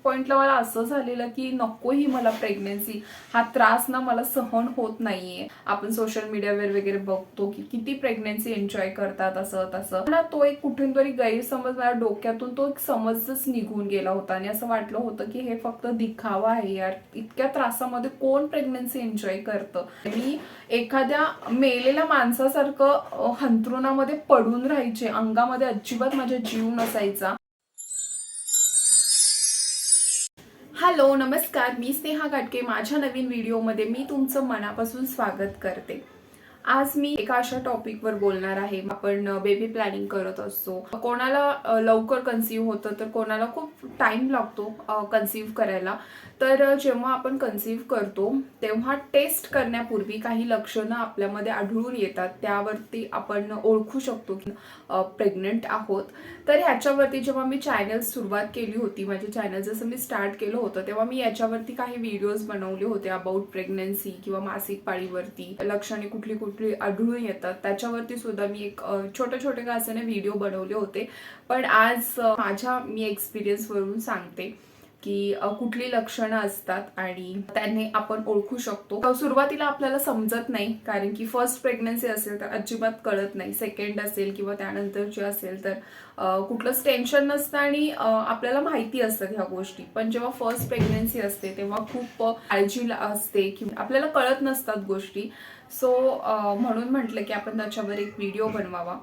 पॉइंटला मला असं झालेलं की नको ही मला प्रेग्नन्सी, हा त्रास ना मला सहन होत नाहीये. आपण सोशल मीडियावर वगैरे बघतो की किती प्रेग्नन्सी एन्जॉय करतात असं तसं. मला तो एक कुठून तरी गैरसमज माझ्या डोक्यातून तो एक समजच निघून गेला होता आणि असं वाटलं होतं की हे फक्त दिखावा आहे यार. इतक्या त्रासामध्ये कोण प्रेग्नन्सी एन्जॉय करतं. मी एखाद्या मेलेल्या माणसासारखं हंतरुणामध्ये पडून राहायचे, अंगामध्ये अजिबात माझ्या जीव नसायचा. हॅलो नमस्कार, मी स्नेहा गाटके. माझ्या नवीन व्हिडिओमध्ये मी तुमचं मनापासून स्वागत करते. आज मी एका अशा टॉपिकवर बोलणार आहे. आपण बेबी प्लॅनिंग करत असतो. कोणाला लवकर कन्सीव्ह होतं तर कोणाला खूप टाइम लागतो कन्सीव्ह करायला. तर जेव्हा आपण कन्सीव्ह करतो तेव्हा टेस्ट करण्यापूर्वी काही लक्षणं आपल्यामध्ये आढळून येतात. त्यावरती आपण ओळखू शकतो की प्रेग्नंट आहोत. तर ह्याच्यावरती जेव्हा मी चॅनल सुरुवात केली होती, माझे चॅनल जसं मी स्टार्ट केलं होतं तेव्हा मी याच्यावरती काही व्हिडिओज बनवले होते अबाउट प्रेग्नन्सी किंवा मासिक पाळीवरती लक्षणे कुठली कुठली आढळून येतात त्याच्यावरती सुद्धा मी एक छोटे छोटे का असे व्हिडिओ बनवले होते. पण आज माझ्या मी एक्सपिरियन्सवरून सांगते की कुठली लक्षणं असतात आणि त्याने आपण ओळखू शकतो. सुरुवातीला आपल्याला समजत नाही, कारण की फर्स्ट प्रेग्नन्सी असेल तर अजिबात कळत नाही. सेकंड असेल किंवा त्यानंतरची असेल तर कुठलंच टेन्शन नसतं आणि आपल्याला माहिती असतात ह्या गोष्टी. पण जेव्हा फर्स्ट प्रेग्नन्सी असते तेव्हा खूप काळजी असते की आपल्याला कळत नसतात गोष्टी. सो म्हणून म्हटलं की आपण त्याच्यावर एक व्हिडिओ बनवावा.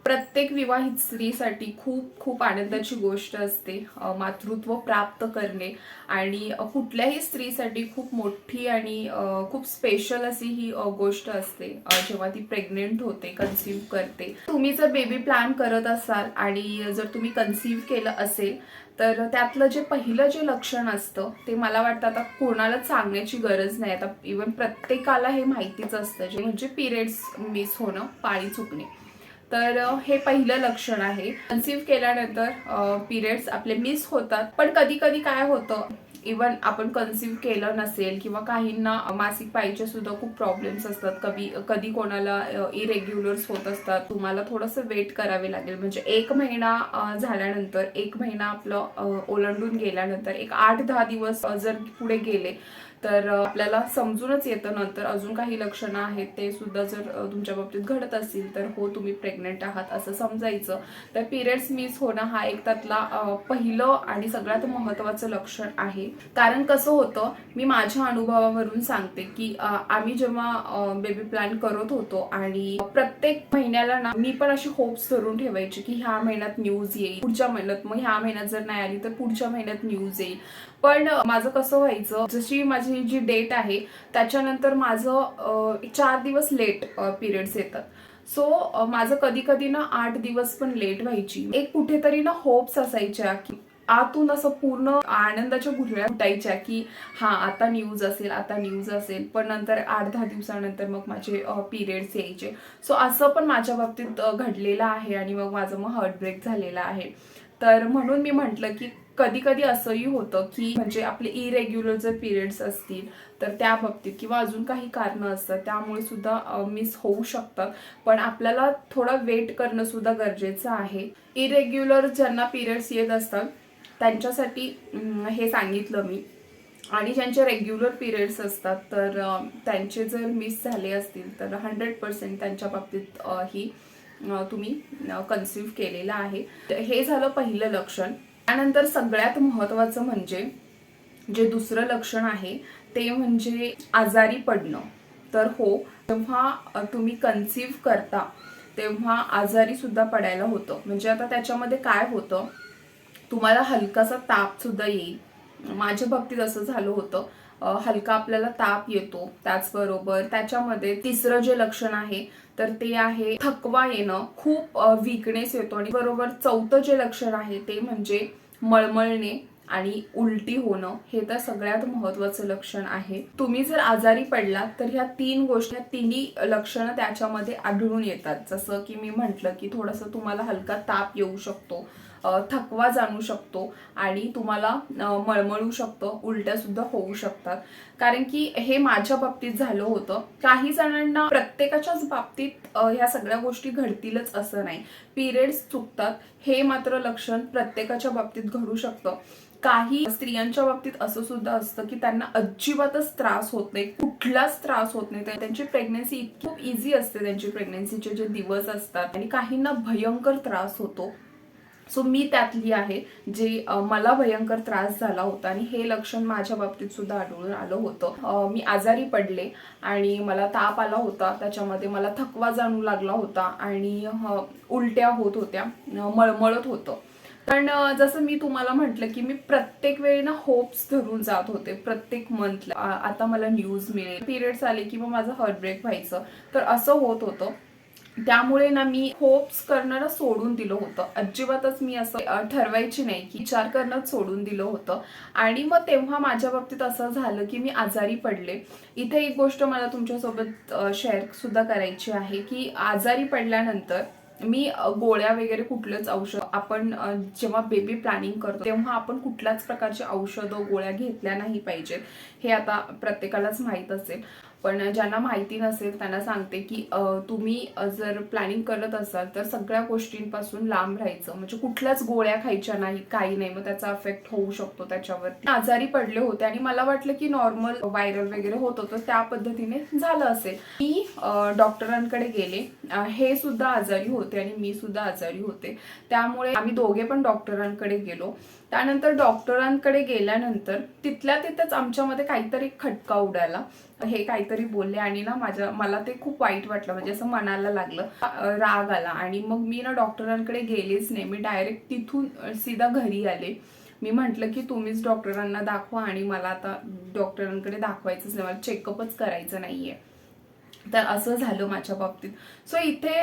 प्रत्येक विवाहित स्त्रीसाठी खूप खूप आनंदाची गोष्ट असते मातृत्व प्राप्त करणे, आणि कुठल्याही स्त्रीसाठी खूप मोठी आणि खूप स्पेशल अशी ही गोष्ट असते जेव्हा ती प्रेग्नेंट होते, कन्सीव्ह करते. तुम्ही जर बेबी प्लॅन करत असाल आणि जर तुम्ही कन्सीव्ह केलं असेल तर त्यातलं जे पहिलं जे लक्षण असतं ते मला वाटतं आता कोणालाच सांगण्याची गरज नाही. आता इव्हन प्रत्येकाला हे माहितीच असतं, जे म्हणजे पिरियड्स मिस होणं, पाळी चुकणे. तर हे पहिलं लक्षण आहे. कन्सीव्ह केल्यानंतर पिरियड्स आपले मिस होतात. पण कधी कधी काय होतं, इवन आपण कन्सीव्ह केलं नसेल किंवा काहींना मासिक पाळीचे सुद्धा खूप प्रॉब्लेम्स असतात. कधी कोणाला इरेग्युलर्स होत असतात. तुम्हाला थोडंसं वेट करावे लागेल. म्हणजे 1 महिना झाल्यानंतर, 1 महिना आपलं ओलांडून गेल्यानंतर एक 8-10 दिवस जर पुढे गेले तर आपल्याला समजूनच येतं नंतर अजून काही लक्षणं आहेत ते सुद्धा जर तुमच्या बाबतीत घडत असतील तर हो, तुम्ही प्रेग्नेंट आहात असं समजायचं. तर पिरियड्स मिस होणं हा एक त्यातला पहिलं आणि सगळ्यात महत्त्वाचं लक्षण आहे. कारण कसं होतं, मी माझ्या अनुभवावरून सांगते की आम्ही जेव्हा बेबी प्लॅन करत होतो आणि प्रत्येक महिन्याला ना मी पण अशी होप्स धरून ठेवायची की ह्या महिन्यात न्यूज येईल, पुढच्या महिन्यात, मग ह्या महिन्यात जर नाही आली तर पुढच्या महिन्यात न्यूज येईल. पण माझं कसं व्हायचं, जशी माझी जी डेट आहे त्याच्यानंतर माझं 4 दिवस लेट पिरियड्स येतात. सो माझं कधी कधी ना 8 दिवस पण लेट व्हायची. एक कुठेतरी ना होप्स असायच्या की आतून असं पूर्ण आनंदाच्या गुठळ्या फुटायच्या की हा आता न्यूज असेल, आता न्यूज असेल. पण नंतर 8-10 दिवसानंतर मग माझे पिरियड्स यायचे. सो असं पण माझ्या बाबतीत घडलेलं आहे आणि मग माझं हार्टब्रेक झालेलं आहे. तर म्हणून मी म्हटलं की कधी कधी असंही होतं की म्हणजे आपले इरेग्युलर जर पिरियड्स असतील तर त्या बाबतीत किंवा अजून काही कारणं असतात त्यामुळे सुद्धा मिस होऊ शकतात. पण आपल्याला थोडा वेट करणं सुद्धा गरजेचं आहे. इरेग्युलर ज्यांना पिरियड्स येत असतात त्यांच्यासाठी हे सांगितलं मी. आणि ज्यांचे रेग्युलर पिरियड्स असतात तर त्यांचे जर मिस झाले असतील तर 100% त्यांच्या बाबतीत ही तुम्ही कन्सीव्ह केलेलं आहे. हे झालं पहिलं लक्षण. त्यानंतर सगळ्यात महत्त्वाचं म्हणजे जे दुसरं लक्षण आहे ते म्हणजे आजारी पडणं. तर हो, जेव्हा तुम्ही कन्सीव्ह करता तेव्हा आजारी सुद्धा पडायला होतं. म्हणजे आता त्याच्यामध्ये काय होतं, तुम्हाला हलकासा ताप सुद्धा येईल. माझ्या बाबतीत असं झालं होतं. हलका आपल्याला ताप येतो. त्याचबरोबर त्याच्यामध्ये तिसरं जे लक्षण आहे तर ते आहे थकवा येणं, खूप वीकनेस येतो. आणि बरोबर चौथं जे लक्षण आहे ते म्हणजे मळमळणे आणि उलटी होणं. हे तर सगळ्यात महत्त्वाचं लक्षण आहे. तुम्ही जर आजारी पडलात तर ह्या 3 गोष्टी, तिन्ही लक्षणं त्याच्यामध्ये आढळून येतात. जसं की मी म्हटलं की थोडंसं तुम्हाला हलका ताप येऊ शकतो, थकवा जाणू शकतो आणि तुम्हाला मळमळू शकतं, उलट्या सुद्धा होऊ शकतात. कारण की हे माझ्या बाबतीत झालं होतं. काही जणांना प्रत्येकाच्याच बाबतीत ह्या सगळ्या गोष्टी घडतीलच असं नाही. पिरियड्स चुकतात हे मात्र लक्षण प्रत्येकाच्या बाबतीत घडू शकतं. काही स्त्रियांच्या बाबतीत असं सुद्धा असतं की त्यांना अजिबातच त्रास होत नाही, कुठलाच त्रास होत नाही, त्यांची प्रेग्नन्सी खूप इझी असते, त्यांची प्रेग्नन्सीचे जे दिवस असतात, आणि काहींना भयंकर त्रास होतो. सो मी त्यातली आहे जे मला भयंकर त्रास झाला होता, आणि हे लक्षण माझ्या बाबतीत सुद्धा आढळून आलं होतं. मी आजारी पडले आणि मला ताप आला होता, त्याच्यामध्ये मला थकवा जाणू लागला होता आणि उलट्या होत होत्या, मळमळत होतं. पण जसं मी तुम्हाला म्हटलं की मी प्रत्येक वेळी ना होप्स धरून जात होते, प्रत्येक मंथला आता मला न्यूज मिळेल, पिरियड्स आले की मग माझं हार्टब्रेक व्हायचं, तर असं होत होतं. त्यामुळे ना मी होप्स करणं सोडून दिलं होतं, अजिबातच मी असं ठरवायची नाही की विचार करणं सोडून दिलं होतं. आणि मग तेव्हा माझ्या बाबतीत असं झालं की मी आजारी पडले. इथे एक गोष्ट मला तुमच्यासोबत शेअर सुद्धा करायची आहे की आजारी पडल्यानंतर मी गोळ्या वगैरे कुठलंच औषध, आपण जेव्हा बेबी प्लॅनिंग करतो तेव्हा आपण कुठल्याच प्रकारचे औषधं गोळ्या घेतल्या नाही पाहिजेत, हे आता प्रत्येकालाच माहीत असेल. पण ज्यांना माहिती नसेल त्यांना सांगते की तुम्ही जर प्लॅनिंग करत असाल तर सगळ्या गोष्टींपासून लांब राहायचं, म्हणजे कुठल्याच गोळ्या खायच्या नाहीत, काही नाही, मग त्याचा इफेक्ट होऊ शकतो त्याच्यावरती. आजारी पडले होते आणि मला वाटलं की नॉर्मल व्हायरल वगैरे होत होतं, त्या पद्धतीने झालं असेल. मी डॉक्टरांकडे गेले, हे सुद्धा आजारी होते आणि मी सुद्धा आजारी होते, त्यामुळे आम्ही दोघे पण डॉक्टरांकडे गेलो. त्यानंतर डॉक्टरांकडे गेल्यानंतर तिथल्या तिथेच आमच्यामध्ये काहीतरी खटका उडाला, हे काहीतरी बोलले आणि ना मला ते खूप वाईट वाटलं, म्हणजे असं मनाला लागलं, राग आला. आणि मग मी ना डॉक्टरांकडे गेलेच नाही, मी डायरेक्ट तिथून सीधा घरी आले. मी म्हटलं की तुम्हीच डॉक्टरांना दाखवा, आणि मला आता डॉक्टरांकडे दाखवायचंच नाही, मला चेकअपच करायचं नाहीये. तर असं झालं माझ्या बाबतीत. सो इथे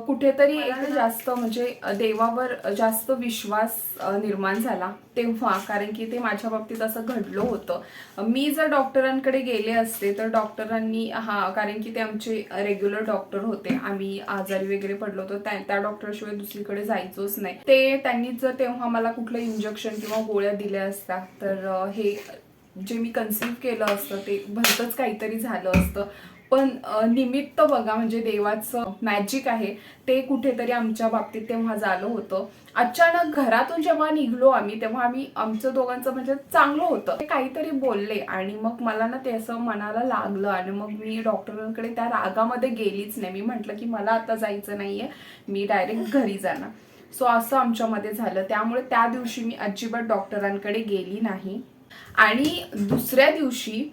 कुठेतरी एक जास्त म्हणजे देवावर जास्त विश्वास निर्माण झाला तेव्हा, कारण की ते माझ्या बाबतीत असं घडलं होतं. मी जर डॉक्टरांकडे गेले असते तर डॉक्टरांनी कारण की ते आमचे रेग्युलर डॉक्टर होते, आम्ही आजारी वगैरे पडलो होतो त्या डॉक्टरशिवाय दुसरीकडे जायचोच नाही, त्यांनी जर तेव्हा मला कुठलं इंजेक्शन किंवा गोळ्या दिल्या असत्या तर हे जे मी कन्सिव्ह केलं असतं ते भलतंच काहीतरी झालं असतं. पण निमित्त बघा, म्हणजे देवाचं मॅजिक आहे, ते कुठेतरी आमच्या बाबतीत तेव्हा झालं होतं. अचानक घरातून जेव्हा निघलो आम्ही तेव्हा आमचं दोघांचं म्हणजे चांगलं होतं, ते काहीतरी बोलले आणि मग मला ना ते असं मनाला लागलं, आणि मग मी डॉक्टरांकडे त्या रागामध्ये गेलीच नाही. मी म्हटलं की मला आता जायचं नाहीये, मी डायरेक्ट घरी जाणार. सो असं आमच्यामध्ये झालं, त्यामुळे त्या दिवशी मी अजिबात डॉक्टरांकडे गेली नाही. आणि दुसऱ्या दिवशी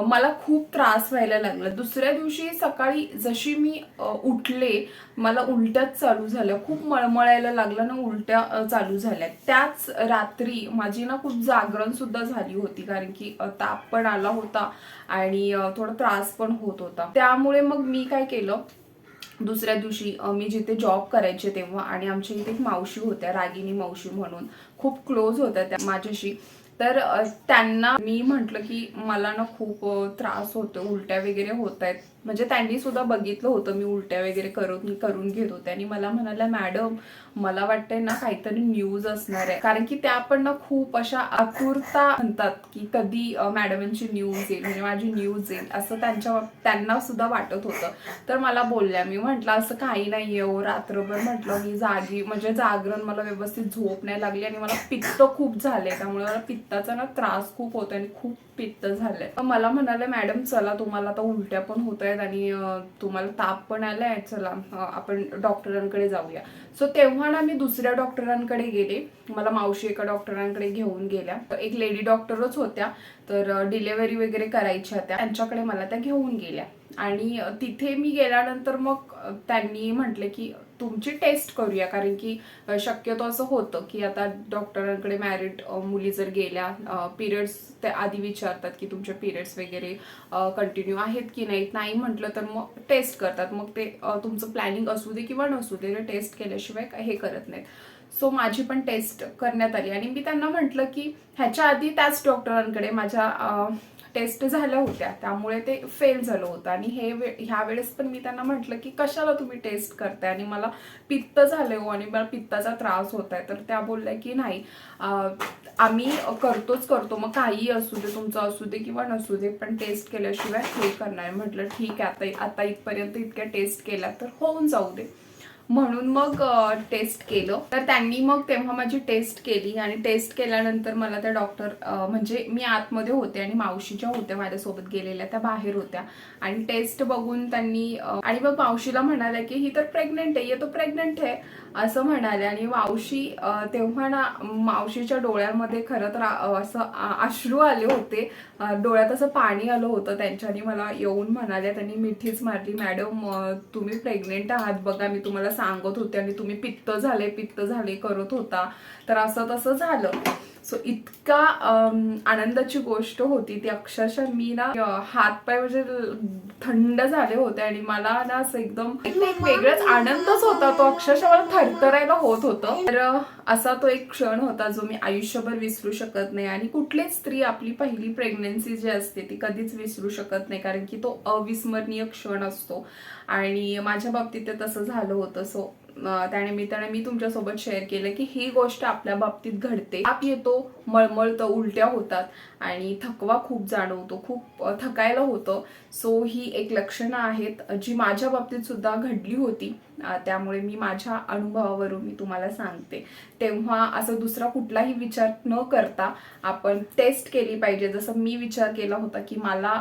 मला खूप त्रास व्हायला लागला. दुसऱ्या दिवशी सकाळी जशी मी उठले, मला उलट्याच चालू झाल्या, खूप मळमळायला लागलं ना, उलट्या चालू झाल्या. त्याच रात्री माझी ना खूप जागरण सुद्धा झाली होती, कारण की ताप पण आला होता आणि थोडा त्रास पण होत होता. त्यामुळे मग मी काय केलं, दुसऱ्या दिवशी मी जिथे जॉब करायचे तेव्हा, आणि आमच्या इथे एक मावशी होत्या, रागिनी मावशी म्हणून, खूप क्लोज होत्या त्या माझ्याशी. तर त्यांना मी म्हटलं की मला ना खूप त्रास होतो, उलट्या वगैरे होत आहेत, म्हणजे त्यांनी सुद्धा बघितलं होतं मी उलट्या वगैरे करून घेत होते, आणि मला म्हणाल्या मॅडम मला वाटतंय ना काहीतरी न्यूज असणार आहे, कारण की त्या पण ना खूप अशा आतुरता म्हणतात की कधी मॅडमांची न्यूज येईल, म्हणजे माझी न्यूज येईल, असं त्यांना सुद्धा वाटत होतं. तर मला बोलल्या, मी म्हटलं असं काही नाहीये हो, रात्रभर म्हटलं मी जागी, म्हणजे जागरण, मला व्यवस्थित झोप नाही लागली आणि मला पित्त खूप झाले, त्यामुळे मला पित्ताचा ना त्रास खूप होतो आणि खूप पित्त झालंय. मला म्हणाले मॅडम चला, तुम्हाला आता उलट्या पण होत आहेत आणि तुम्हाला ताप पण आलाय, चला आपण डॉक्टरांकडे जाऊया. सो तेव्हा ना मी दुसऱ्या डॉक्टरांकडे गेले, मला मावशी एका डॉक्टरांकडे घेऊन गेल्या, एक लेडी डॉक्टरच होत्या, तर डिलेव्हरी वगैरे करायच्या त्या, त्यांच्याकडे मला त्या घेऊन गेल्या. आणि तिथे मी गेल्यानंतर मग त्यांनी म्हटले की तुमची टेस्ट करूया, कारण की शक्यतो असं होतं की आता डॉक्टरांकडे मॅरिड मुली जर गेल्या, पिरियड्स ते आधी विचारतात की तुमचे पिरियड्स वगैरे कंटिन्यू आहेत की नाही म्हटलं तर मग टेस्ट करतात, मग ते तुमचं प्लॅनिंग असू दे किंवा नसू दे, टेस्ट केल्याशिवाय हे करत नाहीत. सो माझी पण टेस्ट करण्यात आली, आणि मी त्यांना म्हटलं की ह्याच्या आधी त्याच डॉक्टरांकडे माझ्या टेस्ट झाल्या होत्या, त्यामुळे ते फेल झालं होतं. आणि ह्या वेळेस पण मी त्यांना म्हटलं की कशाला तुम्ही टेस्ट करताय, आणि मला पित्त झाले हो, आणि मला पित्ताचा त्रास होत आहे. तर त्या बोलल्या की नाही आम्ही करतो, मग काही असू दे, तुमचं असू दे किंवा नसू दे, पण टेस्ट केल्याशिवाय हे करणार. म्हटलं ठीक आहे, आता इथपर्यंत इतक्या टेस्ट केल्या तर होऊन जाऊ दे. म्हणून मग टेस्ट केलं. तर त्यांनी मग तेव्हा माझी टेस्ट केली आणि टेस्ट केल्यानंतर मला त्या डॉक्टर म्हणजे मी आतमध्ये होते आणि मावशी ज्या होत्या माझ्यासोबत गेलेल्या त्या बाहेर होत्या आणि टेस्ट बघून त्यांनी आणि मग मावशीला म्हणाल्या की ही तर प्रेग्नेंट आहे, ये तो प्रेग्नेंट आहे असं म्हणाले. आणि मावशी तेव्हा ना मावशीच्या डोळ्यामध्ये खरं तर असं अश्रू आले होते, डोळ्यात असं पाणी आलं होतं त्यांच्या. आणि मला येऊन म्हणाल्या, त्यांनी मिठीच मारली, मॅडम तुम्ही प्रेग्नेंट आहात बघा, मी तुम्हाला सांगत होते आणि तुम्ही पित्त झाले करत होता. तर असं तसं झालं. सो इतका आनंदाची गोष्ट होती ती. अक्षरशः मी ना हातपाय म्हणजे थंड झाले होते आणि मला ना असं एकदम एक वेगळाच आनंदच होता तो. अक्षरशः मला थरथरायला होत होतं. तर असा तो एक क्षण होता जो मी आयुष्यभर विसरू शकत नाही. आणि कुठलीच स्त्री आपली पहिली प्रेग्नन्सी जी असते ती कधीच विसरू शकत नाही, कारण की तो अविस्मरणीय क्षण असतो. आणि माझ्या बाबतीत ते तसं झालं होतं. सो त्यानिमित्ताने मी तुमच्यासोबत शेअर केलं की ही गोष्ट आपल्या बाबतीत घडते. ताप येतो, मळमळतं, उलट्या होतात आणि थकवा खूप जाणवतो, खूप थकायला होतं. सो ही एक लक्षणं आहेत जी माझ्या बाबतीत सुद्धा घडली होती. त्यामुळे मी माझ्या अनुभवावरून मी तुम्हाला सांगते. तेव्हा असं दुसरा कुठलाही विचार न करता आपण टेस्ट केली पाहिजे. जसं मी विचार केला होता की मला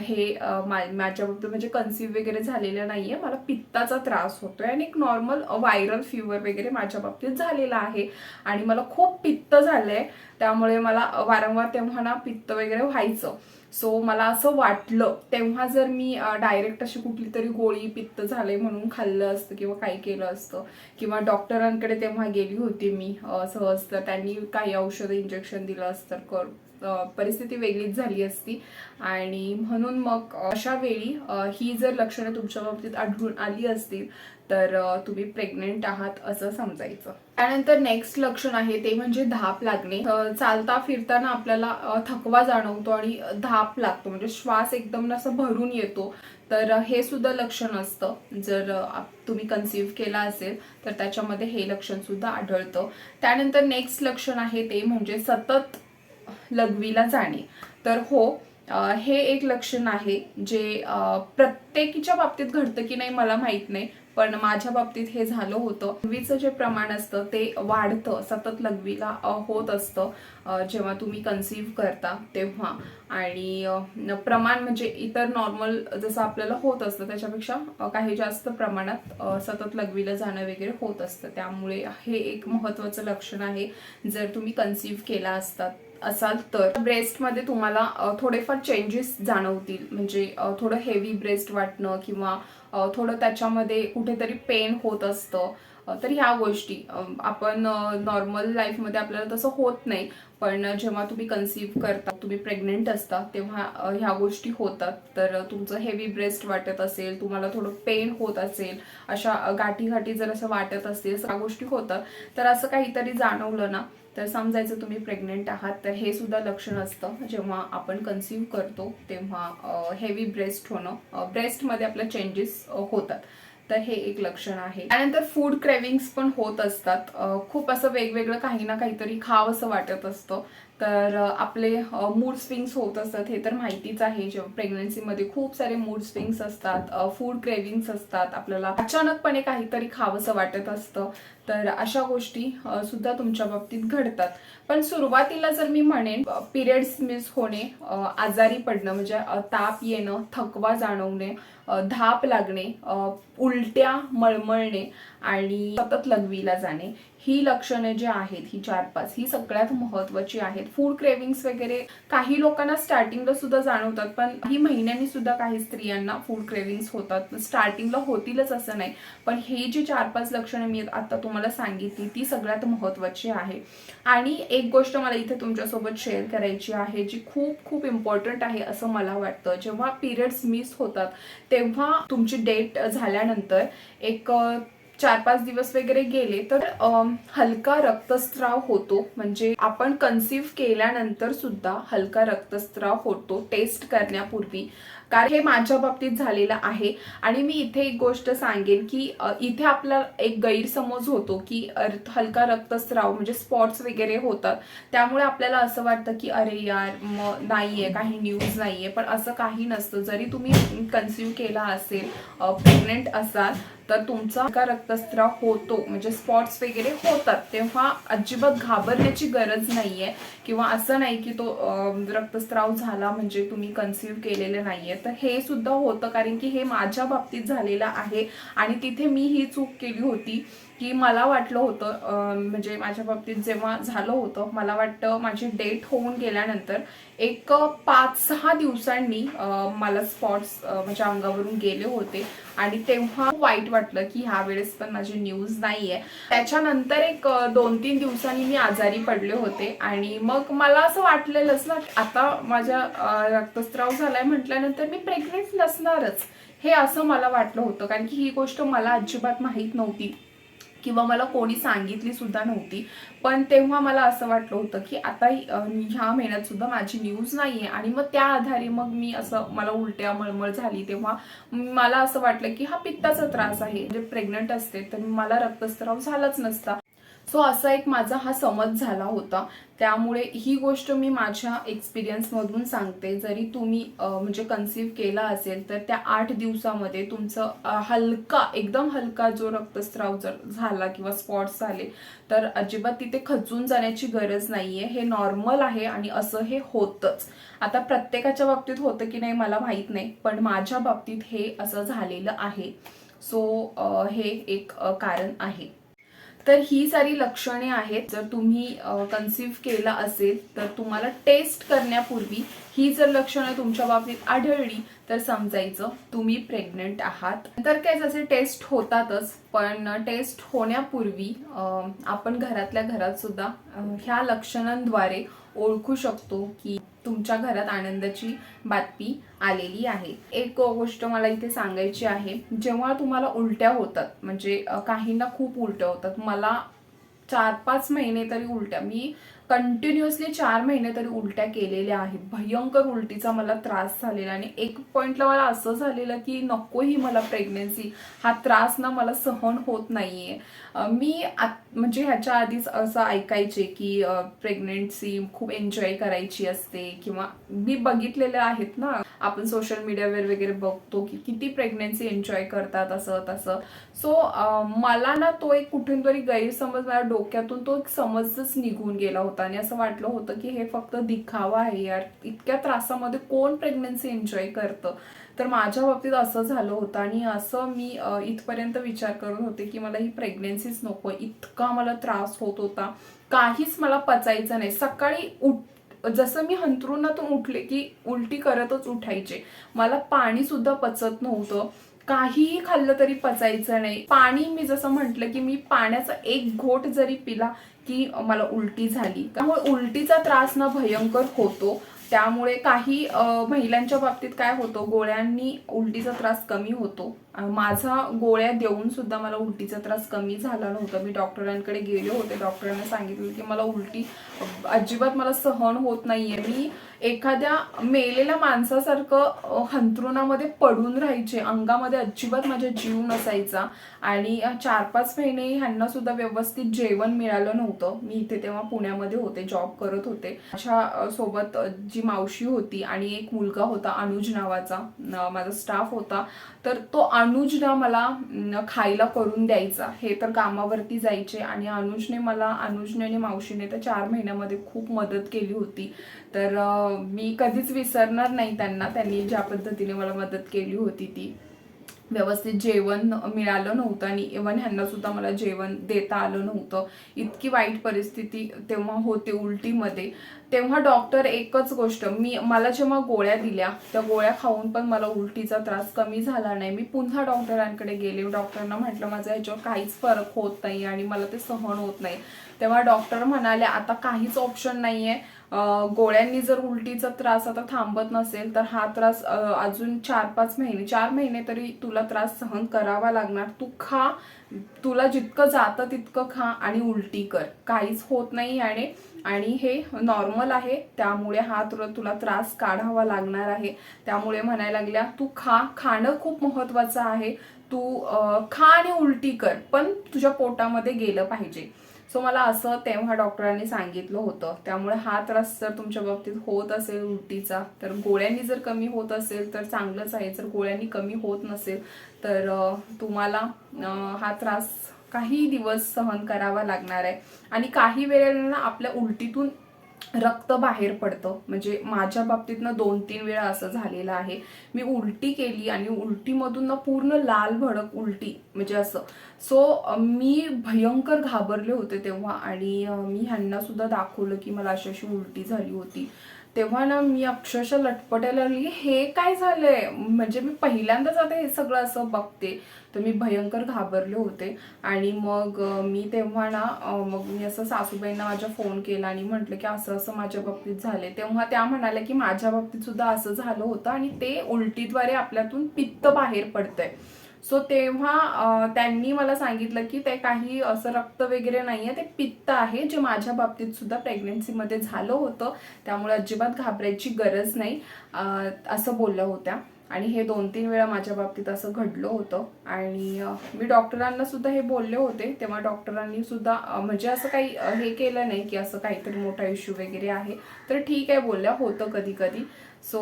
हे माझ्या बाबतीत म्हणजे कन्सीव्ह वगैरे झालेलं नाहीये, मला पित्ताचा त्रास होतोय आणि एक नॉर्मल व्हायरल फीवर वगैरे माझ्या बाबतीत झालेला आहे आणि मला खूप पित्त झालंय, त्यामुळे मला वारंवार तेव्हा ना पित्त वगैरे व्हायचं. सो मला असं वाटलं तेव्हा जर मी डायरेक्ट अशी कुठली तरी गोळी पित्त झाले म्हणून खाल्लं असतं किंवा काही केलं असतं किंवा डॉक्टरांकडे तेव्हा गेली होती मी सहज, तर त्यांनी काही औषधं इंजेक्शन दिलं असतं, परिस्थिती वेगळीच झाली असती. आणि म्हणून मग अशा वेळी ही जर लक्षणं तुमच्या बाबतीत आढळून आली असतील तर तुम्ही प्रेग्नेंट आहात असं समजायचं. त्यानंतर नेक्स्ट लक्षण आहे ते म्हणजे धाप लागणे. चालता फिरताना आपल्याला थकवा जाणवतो आणि धाप लागतो, म्हणजे श्वास एकदम असं भरून येतो. तर हे सुद्धा लक्षण असतं. जर तुम्ही कन्सीव्ह केला असेल तर त्याच्यामध्ये हे लक्षण सुद्धा आढळतं. त्यानंतर नेक्स्ट लक्षण आहे ते म्हणजे सतत लघवीला जाणे. तर हो, हे एक लक्षण आहे जे प्रत्येकीच्या बाबतीत घडतं की नाही मला माहित नाही, पण माझ्या बाबतीत हे झालं होतं. लघवीचं जे प्रमाण असतं ते वाढतं, सतत लघवीला होत असतं जेव्हा तुम्ही कन्सीव्ह करता तेव्हा. आणि प्रमाण म्हणजे इतर नॉर्मल जसं आपल्याला होत असतं त्याच्यापेक्षा काही जास्त प्रमाणात सतत लघवीला जाणं वगैरे होत असतं. त्यामुळे हे एक महत्त्वाचं लक्षण आहे जर तुम्ही कन्सीव्ह केला असाल तर. ब्रेस्टमध्ये तुम्हाला थोडेफार चेंजेस जाणवतील, म्हणजे थोडं हेवी ब्रेस्ट वाटणं किंवा थोडं त्याच्यामध्ये कुठेतरी पेन होत असतं. तर ह्या गोष्टी आपण नॉर्मल लाईफमध्ये आपल्याला तसं होत नाही, पण जेव्हा तुम्ही कन्सीव्ह करता, तुम्ही प्रेग्नेंट असता तेव्हा ह्या गोष्टी होतात. तर तुमचं हेवी ब्रेस्ट वाटत असेल, तुम्हाला थोडं पेन होत असेल, अशा गाठी जर असं वाटत असेल, ह्या गोष्टी होतात. तर असं काहीतरी जाणवलं ना तर समजायचं तुम्ही प्रेग्नेंट आहात. तर हे सुद्धा लक्षण असतं जेव्हा आपण कन्सीव्ह करतो तेव्हा हेवी ब्रेस्ट होणं, ब्रेस्टमध्ये आपल्या चेंजेस होतात. तर हे एक लक्षण आहे. त्यानंतर फूड क्रेविंग्स पण होत असतात. खूप असं वेगवेगळं काही ना काहीतरी खावंसं वाटत असतं. तर आपले मूड स्विंग्स होत असतात, हे तर माहितीच आहे. जेव्हा प्रेग्नन्सीमध्ये खूप सारे मूड स्विंग्स असतात, फूड क्रेविंग्स असतात, आपल्याला अचानकपणे काहीतरी खावंसं वाटत असतं. तर अशा गोष्टी सुद्धा तुमच्या बाबतीत घडतात. पण सुरुवातीला जर मी म्हणेन पिरियड्स मिस होणे, आजारी पडणं म्हणजे ताप येणं, थकवा जाणवणे, धाप लागणे, उलट्या, मळमळणे आणि सतत लघवीला जाणे, ही लक्षणे जी आहेत ही 4-5 ही सगळ्यात महत्त्वाची आहेत. फूड क्रेविंग्स वगैरे काही लोकांना स्टार्टिंगला सुद्धा जाणवतात, पण ही महिन्यांनी सुद्धा काही स्त्रियांना फूड क्रेविंग्स होतात. स्टार्टिंगला होतीलच असं नाही, पण हे जी 4-5 लक्षणे मी आता तुम्हाला सांगितली ती सगळ्यात महत्त्वाची आहे. आणि एक गोष्ट मला इथे तुमच्यासोबत शेअर करायची आहे जी खूप खूप इम्पॉर्टंट आहे असं मला वाटतं. जेव्हा पिरियड्स मिस होतात तेव्हा तुमची डेट झाल्यानंतर एक 4-5 दिवस वगैरे गेले तर हलका रक्तस्राव होतो. म्हणजे आपण कन्सीव्ह केल्यानंतर सुद्धा हलका रक्तस्राव होतो टेस्ट करण्यापूर्वी, कारण हे माझ्या बाबतीत झालेलं आहे. आणि मी इथे एक गोष्ट सांगेन की इथे आपला एक गैरसमज होतो की हलका रक्तस्राव म्हणजे स्पॉट्स वगैरे होतात, त्यामुळे आपल्याला असं वाटतं की अरे यार नाहीये, काही न्यूज नाहीये. पण असं काही नसतं. जरी तुम्ही कन्सीव्ह केला असेल, प्रेग्नेंट असाल तर तुमचा हलका रक्तस्राव होतो म्हणजे स्पॉट्स वगैरे होतात, तेव्हा अजिबात घाबरण्याची गरज नाहीये किंवा असं नाही की तो रक्तस्राव झाला म्हणजे तुम्ही कन्सीव्ह केलेलं नाहीये. तर हे सुद्धा होतं, कारण की हे माझ्या बाबतीत झालेलं आहे आणि तिथे मी ही चूक केली होती की मला वाटलं होतं म्हणजे माझ्या बाबतीत जेव्हा झालं होतं, मला वाटतं माझी डेट होऊन गेल्यानंतर एक 5-6 दिवसांनी मला स्पॉट्स माझ्या अंगावरून गेले होते आणि तेव्हा वाईट वाटलं की ह्या वेळेस पण माझी न्यूज नाहीये. त्याच्यानंतर एक 2-3 दिवसांनी मी आजारी पडले होते आणि मग मला असं वाटलेलंच ना, आता माझ्या रक्तस्राव झालाय म्हटल्यानंतर मी प्रेग्नेंट नसणारच, हे असं मला वाटलं होतं, कारण की ही गोष्ट मला अजिबात माहीत नव्हती किंवा मला कोणी सांगितली सुद्धा नव्हती. पण तेव्हा मला असं वाटलं होतं की आता ह्या महिन्यात सुद्धा माझी न्यूज नाहीये आणि मग त्या आधारे मग मी असं मला उलट्या मळमळ झाली तेव्हा मला असं वाटलं की हा पित्ताचा त्रास आहे, म्हणजे प्रेग्नंट असते तर मला रक्तस्राव झालाच नसता. सो असा एक माझा हा समज झाला होता. त्यामुळे ही गोष्ट मी माझ्या एक्सपिरियन्समधून सांगते. जरी तुम्ही म्हणजे कन्सीव्ह केला असेल तर त्या 8 दिवसामध्ये तुमचं हलका एकदम हलका जो रक्तस्राव जर झाला किंवा स्पॉट्स झाले तर अजिबात तिथे खचून जाण्याची गरज नाहीये. हे नॉर्मल आहे आणि असं हे होतच. आता प्रत्येकाच्या बाबतीत होतं की नाही मला माहित नाही, पण माझ्या बाबतीत हे असं झालेलं आहे. सो हे एक कारण आहे. तर ही सारी लक्षणे आहेत. जर तुम्ही कन्सीव्ह केला असेल तर तुम्हाला टेस्ट करण्यापूर्वी ही जर लक्षणं तुमच्या बाबतीत आढळली तर समजायचं तुम्ही प्रेग्नंट आहात. तर काय जसे टेस्ट होतातच, पण टेस्ट होण्यापूर्वी आपण घरातल्या घरात सुद्धा ह्या लक्षणांद्वारे ओळखू शकतो की तुमच्या घरात आनंदाची बातमी आलेली आहे. एक गोष्ट मला इथे सांगायची आहे, जेव्हा तुम्हाला उलट्या होतात म्हणजे काहींना खूप उलट्या होतात, मला 4-5 महिने तरी उलट्या, मी कंटिन्युअसली 4 महिने तरी उलट्या केलेल्या आहेत. भयंकर उलटीचा मला त्रास झालेला आणि एक पॉइंटला मला असं झालेलं की नको ही मला प्रेग्नन्सी, हा त्रास ना मला सहन होत नाहीये. मी म्हणजे ह्याच्या आधीच असं ऐकायचे की प्रेग्नन्सी खूप एन्जॉय करायची असते किंवा मी बघितलेले आहेत ना, आपण सोशल मीडियावर वगैरे बघतो की किती प्रेग्नन्सी एन्जॉय करतात असं तसं. सो मला ना तो एक कुठून तरी गैरसमज माझ्या डोक्यातून तो एक समजच निघून गेला होता आणि असं वाटलं होतं की हे फक्त दिखावा आहे यार, इतक्या त्रासामध्ये कोण प्रेग्नन्सी एन्जॉय करतं. तर माझ्या बाबतीत असं झालं होतं आणि असं मी इथपर्यंत विचार करत होते की मला ही प्रेग्नन्सीच नको, इतका मला त्रास होत होता, काहीच मला पचायचं नाही. सकाळी जसं मी अंथरुणातून उठले की उलटी करतच उठायचे, मला पाणी सुद्धा पचत नव्हतं, काहीही खाल्लं तरी पचायचं नाही. पाणी मी जसं म्हटलं की मी पाण्याचा एक घोट जरी पिला की मला उलटी झाली. त्यामुळे उलटीचा त्रास ना भयंकर होतो. त्यामुळे काही महिलांच्या बाबतीत काय होतं, गोळ्यांनी उलटीचा त्रास कमी होतो. माझा गोळ्या देऊन सुद्धा मला उलटीचा त्रास कमी झाला नव्हता. मी डॉक्टरांकडे गेले होते, डॉक्टरांना सांगितलं की मला उलटी अजिबात मला सहन होत नाहीये. मी एखाद्या मेलेल्या माणसासारखं अंथरुणामध्ये पडून राहायचे, अंगामध्ये अजिबात माझ्या जीव नसायचा आणि 4-5 महिने ह्यांना सुद्धा व्यवस्थित जेवण मिळालं नव्हतं. मी इथे तेव्हा पुण्यामध्ये होते, जॉब करत होते. माझ्या सोबत जी मावशी होती आणि एक मुलगा होता अनुज नावाचा, माझा स्टाफ होता. तर तो अनुज ना मला खायला करून द्यायचा. हे तर कामावरती जायचे आणि अनुजने आणि मावशीने तर 4 महिन्यामध्ये खूप मदत केली होती. तर मी कधीच विसरणार नाही त्यांना, त्यांनी ज्या पद्धतीने मला मदत केली होती ती. व्यवस्थित जेवण मिळालं नव्हतं आणि इव्हन ह्यांना सुद्धा मला जेवण देता आलं नव्हतं. इतकी वाईट परिस्थिती तेव्हा होते उलटीमध्ये. तेव्हा डॉक्टर एकच गोष्ट, मला जेव्हा गोळ्या दिल्या त्या गोळ्या खाऊन पण मला उलटीचा त्रास कमी झाला नाही. मी पुन्हा डॉक्टरांकडे गेले, डॉक्टरांना म्हटलं माझा ह्याच्यावर काहीच फरक होत नाही आणि मला ते सहन होत नाही. तेव्हा डॉक्टर म्हणाले आता काहीच ऑप्शन नाहीये, गोळ्यांनी जर उलटीचा त्रास आता थांबत नसेल तर हा त्रास अजून 4 महिने तरी तुला त्रास सहन करावा लागणार. तू खा, तुला जितकं जातं तितकं खा आणि उलटी कर, काहीच होत नाही आणि हे नॉर्मल आहे. त्यामुळे हा तुला त्रास काढावा लागणार आहे. त्यामुळे म्हणायला लागल्या तू खाणं खूप महत्वाचं आहे, तू खा आणि उलटी कर, पण तुझ्या पोटामध्ये गेलं पाहिजे. सो मला असं तेव्हा डॉक्टरांनी सांगितलं होतं. त्यामुळे हा त्रास जर तुमच्या बाबतीत होत असेल उलटीचा, तर गोळ्यांनी जर कमी होत असेल तर चांगलंच आहे. जर गोळ्यांनी कमी होत नसेल तर तुम्हाला हा त्रास काही दिवस सहन करावा लागणार आहे. आणि काही वेळेला ना आपल्या उलटीतून रक्त बाहेर पडतं. म्हणजे माझ्या बाबतीत ना 2-3 वेळा असं झालेलं आहे. मी उलटी केली आणि उलटीमधून ना पूर्ण लाल भडक उलटी, म्हणजे असं. सो मी भयंकर घाबरले होते तेव्हा. आणि मी ह्यांना सुद्धा दाखवलं की मला अशी अशी उलटी झाली होती. तेव्हा ना मी अक्षरशः लटपटायला लागली, हे काय झालंय, म्हणजे मी पहिल्यांदाच आता हे सगळं असं बघते. तर मी भयंकर घाबरले होते. आणि मग मी तेव्हा ना मग मी असं सासूबाईंना माझ्या फोन केला आणि म्हटलं की असं असं माझ्या बाबतीत झाले. तेव्हा त्या म्हणाल्या की माझ्या बाबतीत सुद्धा असं झालं होतं आणि ते उलटीद्वारे आपल्यातून पित्त बाहेर पडतंय. सो तेव्हा त्यांनी मला सांगितलं की ते काही असं रक्त वगैरे नाहीये, ते पित्त आहे, जे माझ्या बाबतीत सुद्धा प्रेग्नन्सीमध्ये झालं होतं. त्यामुळे अजिबात घाबरायची गरज नाही असं बोलल्या होत्या. आणि हे 2-3 वेळा माझ्या बाबतीत असं घडलं होतं. आणि मी डॉक्टरांना सुद्धा हे बोलले होते. तेव्हा डॉक्टरांनी सुद्धा म्हणजे असं काही हे केलं नाही की असं काहीतरी मोठा इश्यू वगैरे आहे, तर ठीक आहे बोलल्या, होतं कधी कधी. सो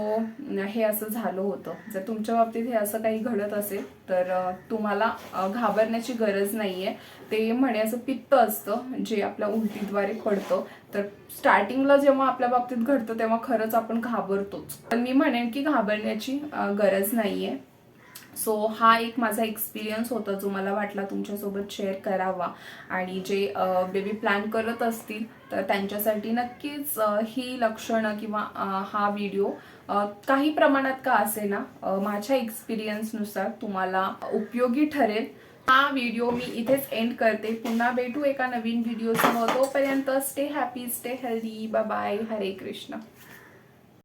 हे असं झालं होतं. जर तुमच्या बाबतीत हे असं काही घडत असेल तर तुम्हाला घाबरण्याची गरज नाहीये. ते म्हणे असं पित्त असतं जे आपल्या उलटीद्वारे पडतं. तर स्टार्टिंगला जेव्हा आपल्या बाबतीत घडतं तेव्हा खरंच आपण घाबरतोच, पण मी म्हणेन की घाबरण्याची गरज नाहीये. सो हा एक माझा एक्सपिरियन्स होता जो मला वाटला तुमच्यासोबत शेअर करावा. आणि जे बेबी प्लॅन करत असतील तर त्यांच्यासाठी नक्कीच ही लक्षणं किंवा हा व्हिडिओ काही प्रमाणात का असेना माझ्या एक्सपिरियन्सनुसार तुम्हाला उपयोगी ठरेल. हा व्हिडिओ मी इथेच एंड करते. पुन्हा भेटू एका नवीन व्हिडिओसह. तोपर्यंत stay happy, stay healthy. Bye bye. Hare Krishna.